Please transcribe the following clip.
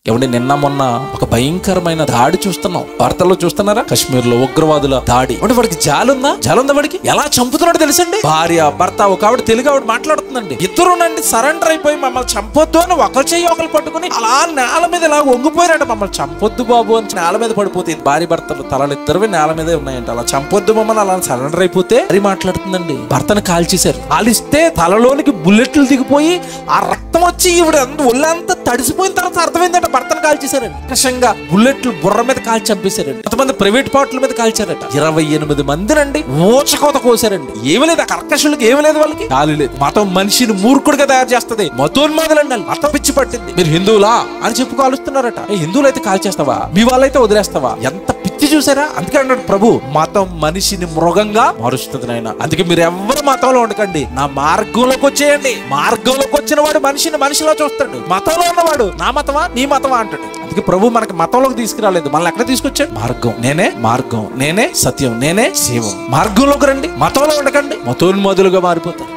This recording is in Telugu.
ఏమంటే నిన్న మొన్న ఒక భయంకరమైన దాడి చూస్తున్నాం, వార్తల్లో చూస్తున్నారా? కశ్మీర్ లో ఉగ్రవాదుల దాడి. అంటే వాడికి జాలుందా వాడికి? ఎలా చంపుతున్నాడో తెలుసండి. భార్య భర్త, ఒక ఆవిడ తెలుగు ఆవిడ మాట్లాడుతుందండి, ఇద్దరునండి సరెండర్ అయిపోయి మమ్మల్ని చంపొద్దు అని ఒకరు చెయ్యి ఒకరు పట్టుకుని అలా నేల మీద ఇలా వంగిపోయారట. మమ్మల్ని చంపొద్దు బాబు అని నేల మీద పడిపోతే భార్య భర్తలు తలలు ఇద్దరు నేల మీదే ఉన్నాయంట. అలా చంపొద్దు మమ్మల్ని అలా సరెండర్ అయిపోతే అది మాట్లాడుతుందండి. భర్తను కాల్చేశారు. కాలిస్తే తలలోనికి బుల్లెట్లు దిగిపోయి ఆ రక్తం వచ్చి ఈవిడ ఒళ్ళంతా తడిసిపోయిన తర్వాత అర్థమైందంటే భర్తను కాల్చేశారండి. కషంగా బుల్లెట్లు బుర్ర మీద కాల్చి చంపేశారండి. కొంతమంది ప్రైవేట్ పార్ట్ల మీద కాల్చారట. 28 మందినండి ఊచకోత కోసారండి. ఏమి లేదు, ఆ కర్కశులకు ఏమి లేదు, వాళ్ళకి కాలు లేదు. మతం మనిషిని మూర్ఖుడిగా తయారు చేస్తుంది. మతోన్మాదులండి, మతం పిచ్చి పట్టింది. మీరు హిందువులా అని చెప్పు కాలుస్తున్నారట. హిందువులైతే కాల్చేస్తావా, మీ వాళ్ళైతే వదిలేస్తావా? ఎంత పిచ్చి చూసారా? అందుకే అన్నాడు ప్రభు, మతం మనిషిని మృగంగా మారుస్తుంది నాయన. అందుకే మీరు ఎవరు మతంలో ఉండకండి, నా మార్గంలోకి వచ్చేయండి. మార్గంలోకి వచ్చిన వాడు మనిషిని మనిషిలో చూస్తాడు. మతంలో ఉన్నవాడు నా మతమా నీ మతమా అంటాడు. అందుకే ప్రభు మనకి మతంలోకి తీసుకురాలేదు, మనల్ని ఎక్కడ తీసుకొచ్చాడు? మార్గం. నేనే మార్గం, నేనే సత్యం, నేనే జీవం. మార్గంలోకి రండి, మతంలో ఉండకండి. మతోన్మాదులుగా మారిపోతారు.